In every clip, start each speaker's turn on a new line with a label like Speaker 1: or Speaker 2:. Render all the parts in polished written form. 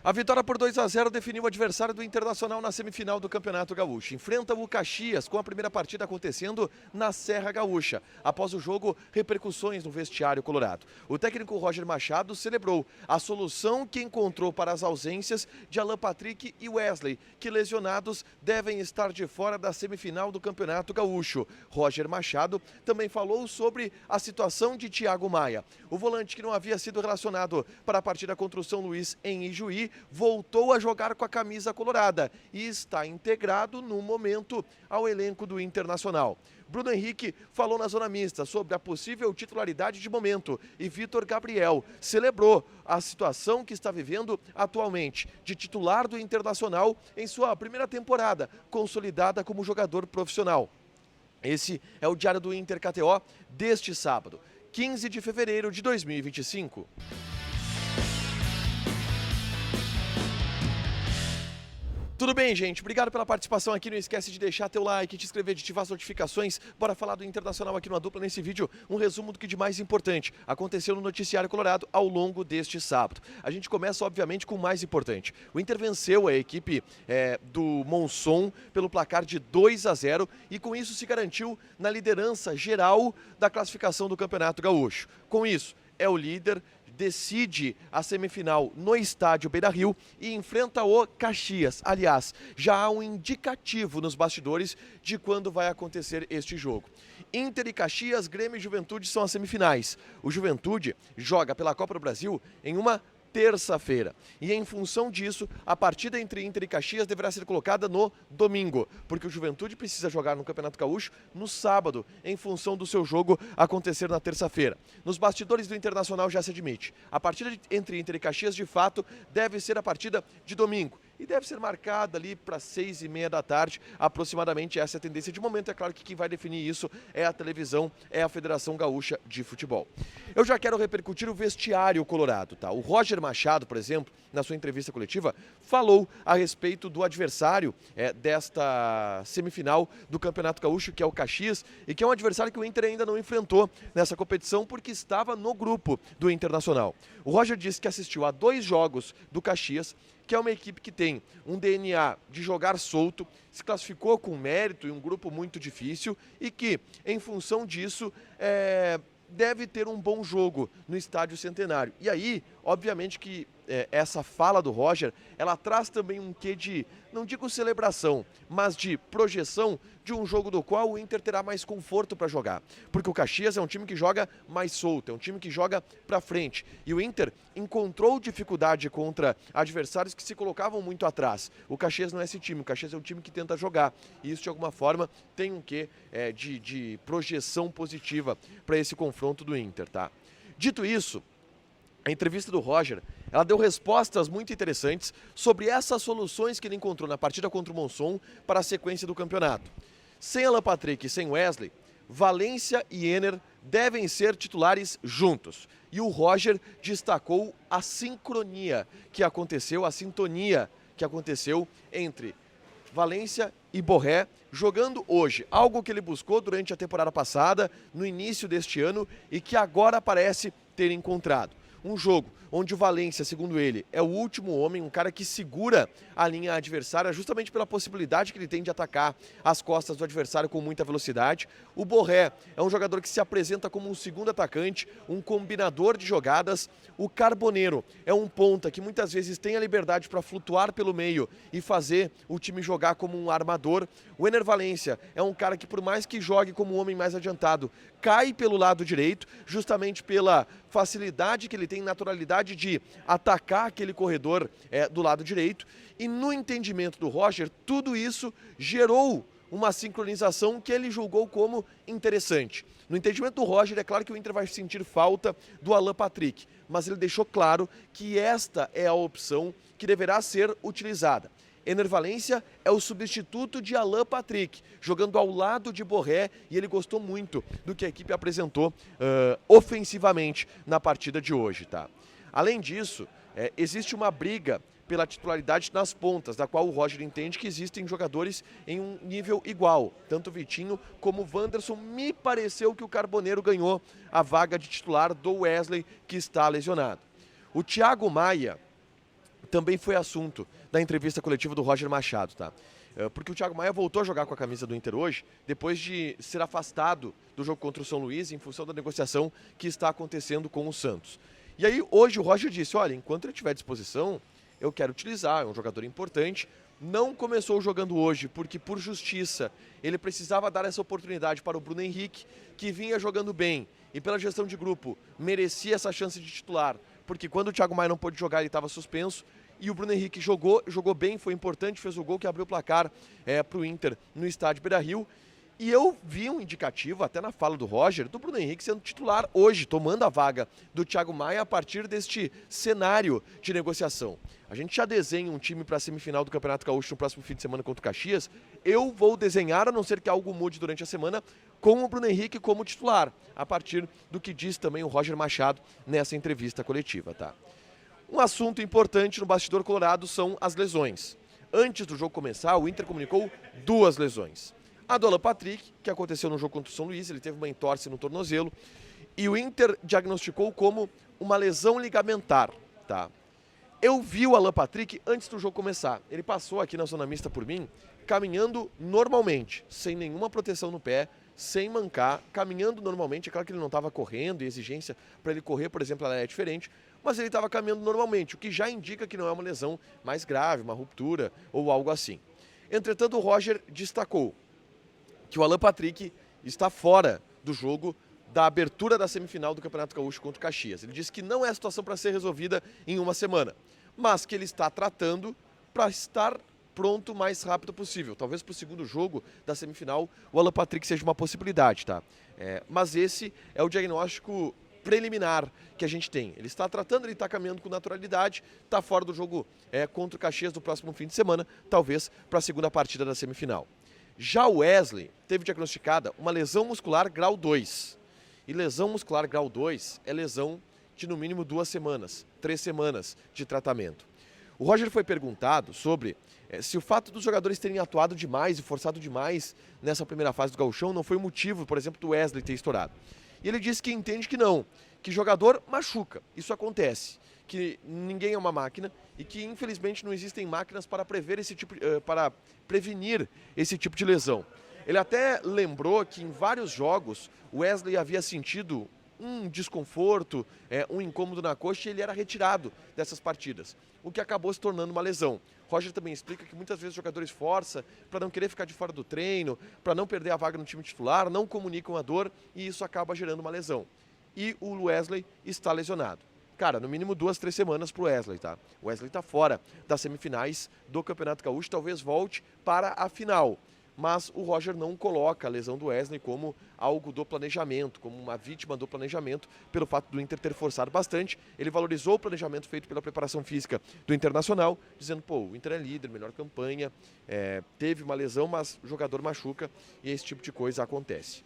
Speaker 1: A vitória por 2-0 definiu o adversário do Internacional na semifinal do Campeonato Gaúcho. Enfrenta o Caxias, com a primeira partida acontecendo na Serra Gaúcha. Após o jogo, repercussões no vestiário colorado. O técnico Roger Machado celebrou a solução que encontrou para as ausências de Alan Patrick e Wesley, que lesionados devem estar de fora da semifinal do Campeonato Gaúcho. Roger Machado também falou sobre a situação de Thiago Maia. O volante que não havia sido relacionado para a partida contra o São Luís em Ijuí voltou a jogar com a camisa colorada e está integrado no momento ao elenco do Internacional. Bruno Henrique falou na zona mista sobre a possível titularidade de momento e Vitor Gabriel celebrou a situação que está vivendo atualmente de titular do Internacional em sua primeira temporada, consolidada como jogador profissional. Esse é o Diário do Inter KTO deste sábado, 15 de fevereiro de 2025. Tudo bem, gente? Obrigado pela participação aqui. Não esquece de deixar teu like, de te inscrever, de ativar as notificações. Bora falar do Internacional aqui no A Dupla nesse vídeo. Um resumo do que de mais importante aconteceu no Noticiário Colorado ao longo deste sábado. A gente começa, obviamente, com o mais importante. O Inter venceu a equipe do Monson pelo placar de 2-0 e com isso se garantiu na liderança geral da classificação do Campeonato Gaúcho. Com isso, é o líder, decide a semifinal no estádio Beira-Rio e enfrenta o Caxias. Aliás, já há um indicativo nos bastidores de quando vai acontecer este jogo. Inter e Caxias, Grêmio e Juventude são as semifinais. O Juventude joga pela Copa do Brasil em uma terça-feira. E em função disso, a partida entre Inter e Caxias deverá ser colocada no domingo, porque o Juventude precisa jogar no Campeonato Gaúcho no sábado, em função do seu jogo acontecer na terça-feira. Nos bastidores do Internacional já se admite. A partida entre Inter e Caxias, de fato, deve ser a partida de domingo. E deve ser marcada ali para 6h30 da tarde, aproximadamente. Essa é a tendência de momento. É claro que quem vai definir isso é a televisão, é a Federação Gaúcha de Futebol. Eu já quero repercutir o vestiário colorado, tá? O Roger Machado, por exemplo, na sua entrevista coletiva, falou a respeito do adversário desta semifinal do Campeonato Gaúcho, que é o Caxias, e que é um adversário que o Inter ainda não enfrentou nessa competição porque estava no grupo do Internacional. O Roger disse que assistiu a 2 jogos do Caxias, que é uma equipe que tem um DNA de jogar solto, se classificou com mérito em um grupo muito difícil e que, em função disso, deve ter um bom jogo no Estádio Centenário. E aí, obviamente que essa fala do Roger, ela traz também um quê de, não digo celebração, mas de projeção de um jogo do qual o Inter terá mais conforto para jogar. Porque o Caxias é um time que joga mais solto, é um time que joga para frente. E o Inter encontrou dificuldade contra adversários que se colocavam muito atrás. O Caxias não é esse time, o Caxias é um time que tenta jogar. E isso, de alguma forma, tem um quê de projeção positiva para esse confronto do Inter, tá? Dito isso, a entrevista do Roger, ela deu respostas muito interessantes sobre essas soluções que ele encontrou na partida contra o Monson para a sequência do campeonato. Sem Alan Patrick e sem Wesley, Valência e Ener devem ser titulares juntos. E o Roger destacou a sincronia que aconteceu, a sintonia que aconteceu entre Valência e Borré jogando hoje, algo que ele buscou durante a temporada passada, no início deste ano e que agora parece ter encontrado. Um jogo onde o Valência, segundo ele, é o último homem, um cara que segura a linha adversária justamente pela possibilidade que ele tem de atacar as costas do adversário com muita velocidade. O Borré é um jogador que se apresenta como um segundo atacante, um combinador de jogadas. O Carboneiro é um ponta que muitas vezes tem a liberdade para flutuar pelo meio e fazer o time jogar como um armador. O Ener Valência é um cara que, por mais que jogue como um homem mais adiantado, cai pelo lado direito, justamente pela facilidade que ele tem, naturalidade de atacar aquele corredor do lado direito. E no entendimento do Roger, tudo isso gerou uma sincronização que ele julgou como interessante. No entendimento do Roger, é claro que o Inter vai sentir falta do Alan Patrick, mas ele deixou claro que esta é a opção que deverá ser utilizada. Ener Valência é o substituto de Alan Patrick, jogando ao lado de Borré, e ele gostou muito do que a equipe apresentou ofensivamente na partida de hoje, tá? Além disso, existe uma briga pela titularidade nas pontas, da qual o Roger entende que existem jogadores em um nível igual. Tanto o Vitinho como o Wanderson. Me pareceu que o Carboneiro ganhou a vaga de titular do Wesley, que está lesionado. O Thiago Maia também foi assunto da entrevista coletiva do Roger Machado, tá? Porque o Thiago Maia voltou a jogar com a camisa do Inter hoje, depois de ser afastado do jogo contra o São Luís em função da negociação que está acontecendo com o Santos. E aí hoje o Roger disse, olha, enquanto ele tiver disposição, eu quero utilizar, é um jogador importante. Não começou jogando hoje, porque por justiça ele precisava dar essa oportunidade para o Bruno Henrique, que vinha jogando bem e pela gestão de grupo merecia essa chance de titular, porque quando o Thiago Maia não pôde jogar ele estava suspenso, e o Bruno Henrique jogou bem, foi importante, fez o gol que abriu o placar para o Inter no estádio Beira-Rio. E eu vi um indicativo, até na fala do Roger, do Bruno Henrique sendo titular hoje, tomando a vaga do Thiago Maia a partir deste cenário de negociação. A gente já desenha um time para a semifinal do Campeonato Gaúcho no próximo fim de semana contra o Caxias. Eu vou desenhar, a não ser que algo mude durante a semana, com o Bruno Henrique como titular, a partir do que diz também o Roger Machado nessa entrevista coletiva, tá? Um assunto importante no bastidor colorado são as lesões. Antes do jogo começar, o Inter comunicou 2 lesões. A do Alan Patrick, que aconteceu no jogo contra o São Luís, ele teve uma entorse no tornozelo, e o Inter diagnosticou como uma lesão ligamentar, tá? Eu vi o Alan Patrick antes do jogo começar. Ele passou aqui na zona mista por mim, caminhando normalmente, sem nenhuma proteção no pé, sem mancar, caminhando normalmente. É claro que ele não estava correndo, e a exigência para ele correr, por exemplo, ela é diferente, mas ele estava caminhando normalmente, o que já indica que não é uma lesão mais grave, uma ruptura ou algo assim. Entretanto, o Roger destacou que o Alan Patrick está fora do jogo da abertura da semifinal do Campeonato Gaúcho contra o Caxias. Ele disse que não é a situação para ser resolvida em uma semana, mas que ele está tratando para estar pronto o mais rápido possível. Talvez para o segundo jogo da semifinal o Alan Patrick seja uma possibilidade, tá? Mas esse é o diagnóstico preliminar que a gente tem. Ele está tratando, ele está caminhando com naturalidade, está fora do jogo contra o Caxias do próximo fim de semana, talvez para a segunda partida da semifinal. Já o Wesley teve diagnosticada uma lesão muscular grau 2. E lesão muscular grau 2 é lesão de no mínimo 2 semanas, 3 semanas de tratamento. O Roger foi perguntado sobre se o fato dos jogadores terem atuado demais e forçado demais nessa primeira fase do gauchão não foi motivo, por exemplo, do Wesley ter estourado. E ele disse que entende que não, que jogador machuca, isso acontece, que ninguém é uma máquina e que infelizmente não existem máquinas para para prevenir esse tipo de lesão. Ele até lembrou que em vários jogos o Wesley havia sentido um desconforto, um incômodo na coxa e ele era retirado dessas partidas, o que acabou se tornando uma lesão. Roger também explica que muitas vezes os jogadores forçam para não querer ficar de fora do treino, para não perder a vaga no time titular, não comunicam a dor e isso acaba gerando uma lesão. E o Wesley está lesionado. Cara, no mínimo 2, 3 semanas pro Wesley, tá? O Wesley tá fora das semifinais do Campeonato Gaúcho, talvez volte para a final. Mas o Roger não coloca a lesão do Wesley como algo do planejamento, como uma vítima do planejamento, pelo fato do Inter ter forçado bastante. Ele valorizou o planejamento feito pela preparação física do Internacional, dizendo, pô, o Inter é líder, melhor campanha, teve uma lesão, mas o jogador machuca e esse tipo de coisa acontece.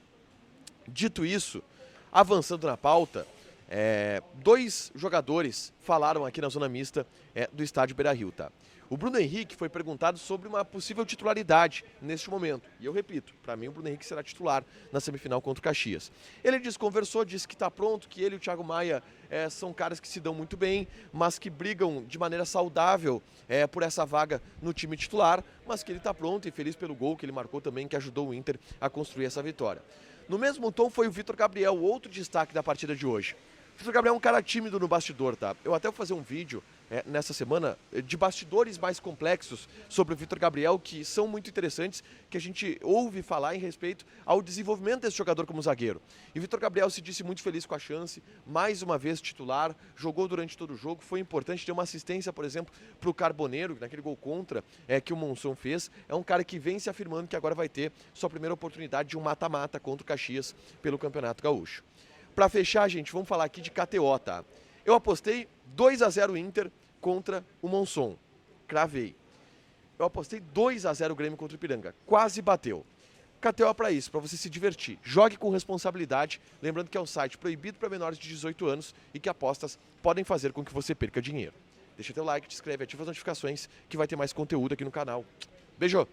Speaker 1: Dito isso, avançando na pauta, 2 jogadores falaram aqui na zona mista do estádio Beira-Rio, tá? O Bruno Henrique foi perguntado sobre uma possível titularidade neste momento. E eu repito, para mim o Bruno Henrique será titular na semifinal contra o Caxias. Ele conversou, disse que está pronto, que ele e o Thiago Maia são caras que se dão muito bem, mas que brigam de maneira saudável por essa vaga no time titular, mas que ele está pronto e feliz pelo gol que ele marcou também, que ajudou o Inter a construir essa vitória. No mesmo tom foi o Vitor Gabriel, outro destaque da partida de hoje. O Vitor Gabriel é um cara tímido no bastidor, tá? Eu até vou fazer um vídeo nessa semana de bastidores mais complexos sobre o Vitor Gabriel, que são muito interessantes, que a gente ouve falar em respeito ao desenvolvimento desse jogador como zagueiro. E o Vitor Gabriel se disse muito feliz com a chance, mais uma vez titular, jogou durante todo o jogo, foi importante ter uma assistência, por exemplo, para o Carboneiro, naquele gol contra que o Monson fez. É um cara que vem se afirmando que agora vai ter sua primeira oportunidade de um mata-mata contra o Caxias pelo Campeonato Gaúcho. Para fechar, gente, vamos falar aqui de KTO, tá? Eu apostei 2-0 Inter contra o Monson. Cravei. Eu apostei 2-0 Grêmio contra o Ipiranga. Quase bateu. KTO é para isso, para você se divertir. Jogue com responsabilidade. Lembrando que é um site proibido para menores de 18 anos e que apostas podem fazer com que você perca dinheiro. Deixa teu like, te inscreve, ativa as notificações que vai ter mais conteúdo aqui no canal. Beijo!